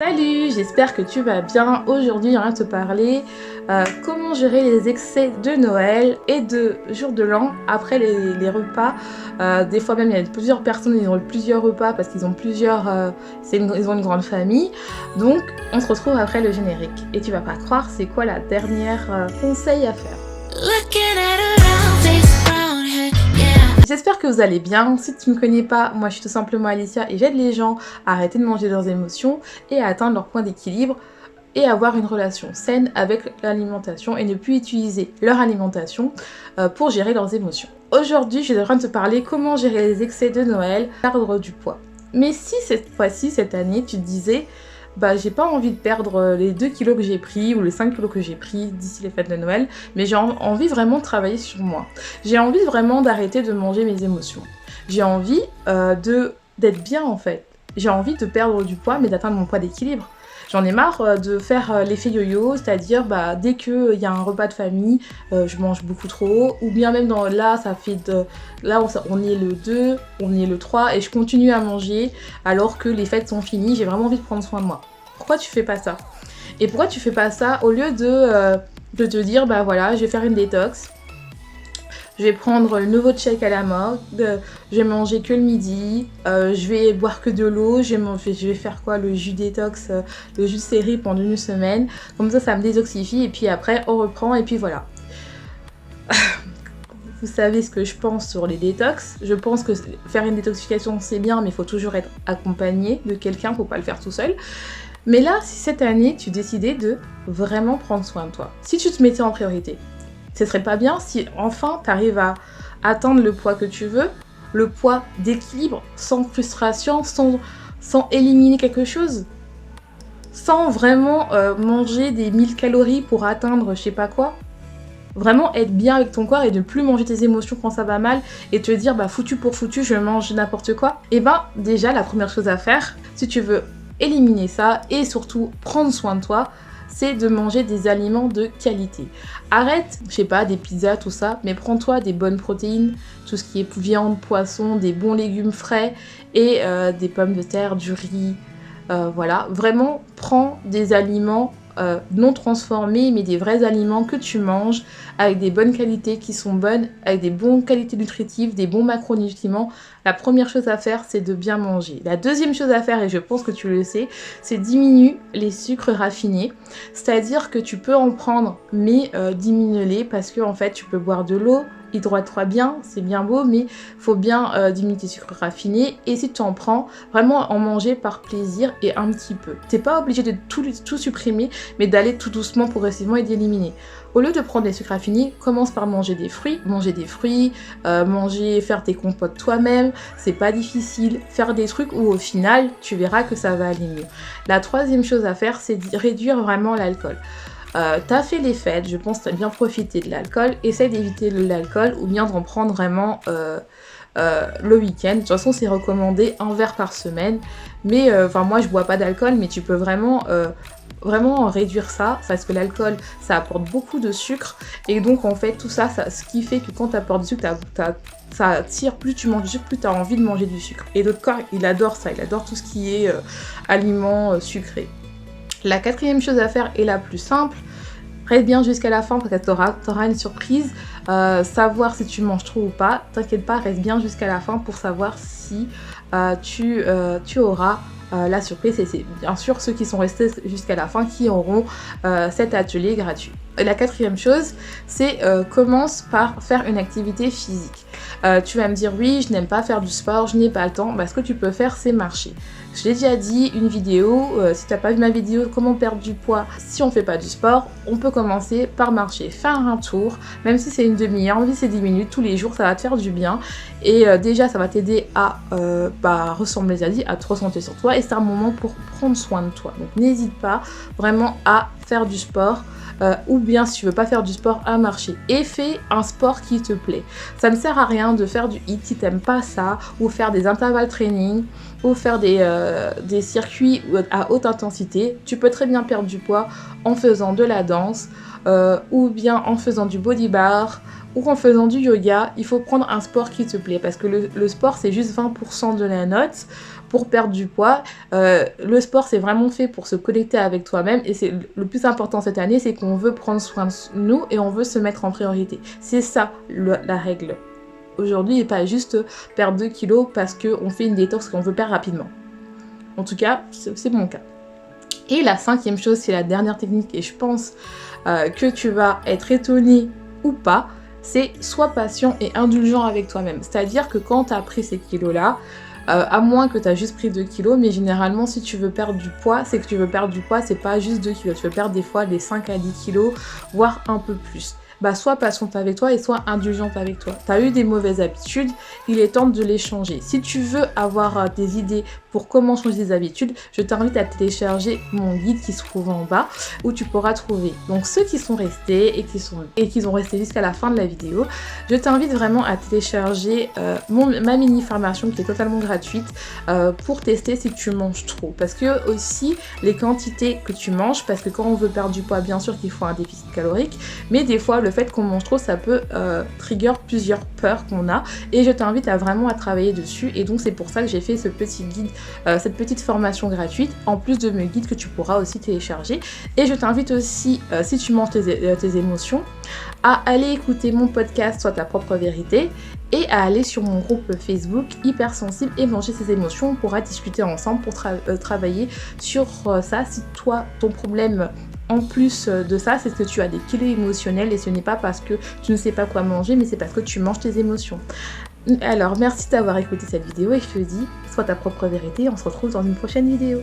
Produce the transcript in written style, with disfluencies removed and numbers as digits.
Salut, j'espère que tu vas bien. Aujourd'hui, j'aimerais te parler comment gérer les excès de Noël et de jour de l'an après les repas. Des fois même, il y a plusieurs personnes, ils ont plusieurs repas parce qu'ils ont ils ont une grande famille. Donc, on se retrouve après le générique. Et tu vas pas croire, c'est quoi la dernière conseil à faire. J'espère que vous allez bien. Si tu ne me connais pas, moi je suis tout simplement Alicia et j'aide les gens à arrêter de manger leurs émotions et à atteindre leur point d'équilibre et avoir une relation saine avec l'alimentation et ne plus utiliser leur alimentation pour gérer leurs émotions. Aujourd'hui, je suis en train de te parler comment gérer les excès de Noël, perdre du poids. Mais si cette fois-ci, cette année, tu te disais j'ai pas envie de perdre les 2 kilos que j'ai pris ou les 5 kilos que j'ai pris d'ici les fêtes de Noël, mais j'ai envie vraiment de travailler sur moi. J'ai envie vraiment d'arrêter de manger mes émotions. J'ai envie d'être bien en fait. J'ai envie de perdre du poids mais d'atteindre mon poids d'équilibre. J'en ai marre de faire l'effet yo-yo, c'est-à-dire dès qu'il y a un repas de famille, je mange beaucoup trop, ou bien même là on est le 2, on est le 3 et je continue à manger alors que les fêtes sont finies, j'ai vraiment envie de prendre soin de moi. Pourquoi tu fais pas ça? Et pourquoi tu fais pas ça au lieu de te dire voilà, je vais faire une détox, je vais prendre le nouveau shake à la mode, je vais manger que le midi, je vais boire que de l'eau, je vais faire quoi, le jus détox, le jus de céleri pendant une semaine, comme ça me détoxifie et puis après on reprend et puis voilà. Vous savez ce que je pense sur les détox. Je pense que faire une détoxification c'est bien mais il faut toujours être accompagné de quelqu'un, faut pas le faire tout seul. Mais là, si cette année tu décidais de vraiment prendre soin de toi, si tu te mettais en priorité, ce serait pas bien si enfin tu arrives à atteindre le poids que tu veux, le poids d'équilibre, sans frustration, sans éliminer quelque chose, sans vraiment manger des 1000 calories pour atteindre je sais pas quoi. Vraiment être bien avec ton corps et ne plus manger tes émotions quand ça va mal et te dire foutu pour foutu, je mange n'importe quoi. Et déjà la première chose à faire, si tu veux éliminer ça et surtout prendre soin de toi, c'est de manger des aliments de qualité. Arrête, je sais pas, des pizzas, tout ça, mais prends-toi des bonnes protéines, tout ce qui est viande, poisson, des bons légumes frais et des pommes de terre, du riz, voilà. Vraiment, prends des aliments non transformés, mais des vrais aliments que tu manges avec des bonnes qualités qui sont bonnes, avec des bonnes qualités nutritives, des bons macronutriments. La première chose à faire, c'est de bien manger. La deuxième chose à faire, et je pense que tu le sais, c'est diminuer les sucres raffinés. C'est-à-dire que tu peux en prendre, mais diminue-les parce que en fait, tu peux boire de l'eau, hydrate-toi bien, c'est bien beau, mais faut bien diminuer tes sucres raffinés. Et si tu en prends, vraiment en manger par plaisir et un petit peu. T'es pas obligé de tout supprimer, mais d'aller tout doucement, progressivement et d'éliminer. Au lieu de prendre des sucres raffinés, commence par manger des fruits, faire tes compotes toi-même, c'est pas difficile, faire des trucs où au final, tu verras que ça va aller mieux. La troisième chose à faire, c'est de réduire vraiment l'alcool. T'as fait les fêtes, je pense que t'as bien profité de l'alcool, essaye d'éviter l'alcool ou bien d'en prendre vraiment le week-end. De toute façon, c'est recommandé 1 verre par semaine, mais moi je bois pas d'alcool, mais tu peux vraiment réduire ça parce que l'alcool ça apporte beaucoup de sucre et donc en fait tout ça ce qui fait que quand tu apportes du sucre ça attire, plus tu manges du sucre, plus tu as envie de manger du sucre et notre corps il adore ça, il adore tout ce qui est aliments sucrés. La quatrième chose à faire est la plus simple. Reste bien jusqu'à la fin parce que t'auras une surprise. Savoir si tu manges trop ou pas. T'inquiète pas, reste bien jusqu'à la fin pour savoir si tu auras la surprise. Et c'est bien sûr ceux qui sont restés jusqu'à la fin qui auront cet atelier gratuit. La quatrième chose, c'est commence par faire une activité physique. Tu vas me dire oui, je n'aime pas faire du sport, je n'ai pas le temps. Ce que tu peux faire, c'est marcher. Je l'ai déjà dit, une vidéo, si tu n'as pas vu ma vidéo, comment perdre du poids si on ne fait pas du sport, on peut commencer par marcher, faire un tour, même si c'est une demi-heure, même si c'est 10 minutes, tous les jours, ça va te faire du bien. Et déjà, ça va t'aider à ressembler à te ressentir sur toi et c'est un moment pour prendre soin de toi. Donc n'hésite pas vraiment à faire du sport. Ou bien si tu veux pas faire du sport, à marcher et fais un sport qui te plaît. Ça ne sert à rien de faire du HIIT si t'aimes pas ça, ou faire des intervalles training, ou faire des circuits à haute intensité. Tu peux très bien perdre du poids en faisant de la danse, ou bien en faisant du body bar, ou en faisant du yoga, il faut prendre un sport qui te plaît parce que le sport c'est juste 20% de la note pour perdre du poids. Le sport c'est vraiment fait pour se connecter avec toi-même et c'est le plus important cette année, c'est qu'on veut prendre soin de nous et on veut se mettre en priorité. C'est ça la règle aujourd'hui et pas juste perdre 2 kilos parce qu'on fait une détox qu'on veut perdre rapidement. En tout cas, c'est mon cas. Et la 5e chose, c'est la dernière technique et je pense que tu vas être étonné ou pas, c'est sois patient et indulgent avec toi-même. C'est-à-dire que quand tu as pris ces kilos-là, à moins que tu as juste pris 2 kilos, mais généralement si tu veux perdre du poids, c'est que tu veux perdre du poids, c'est pas juste 2 kilos, tu veux perdre des fois des 5 à 10 kilos, voire un peu plus. Bah sois patiente avec toi et sois indulgente avec toi. Tu as eu des mauvaises habitudes, il est temps de les changer. Si tu veux avoir des idées pour comment changer des habitudes, je t'invite à télécharger mon guide qui se trouve en bas où tu pourras trouver. Donc ceux qui sont restés et qui ont resté jusqu'à la fin de la vidéo, je t'invite vraiment à télécharger ma mini formation qui est totalement gratuite pour tester si tu manges trop. Parce que aussi les quantités que tu manges, parce que quand on veut perdre du poids, bien sûr qu'il faut un déficit calorique, mais des fois le fait qu'on mange trop, ça peut trigger plusieurs peurs qu'on a et je t'invite vraiment à travailler dessus et donc c'est pour ça que j'ai fait ce petit guide, cette petite formation gratuite en plus de mes guides que tu pourras aussi télécharger. Et je t'invite aussi, si tu manges tes émotions, à aller écouter mon podcast Sois ta propre vérité et à aller sur mon groupe Facebook Hypersensible et manger ses émotions. On pourra discuter ensemble pour travailler sur ça. Si toi, ton problème en plus de ça, c'est que tu as des kilos émotionnels et ce n'est pas parce que tu ne sais pas quoi manger, mais c'est parce que tu manges tes émotions. Alors, merci d'avoir écouté cette vidéo et je te dis, sois ta propre vérité. On se retrouve dans une prochaine vidéo.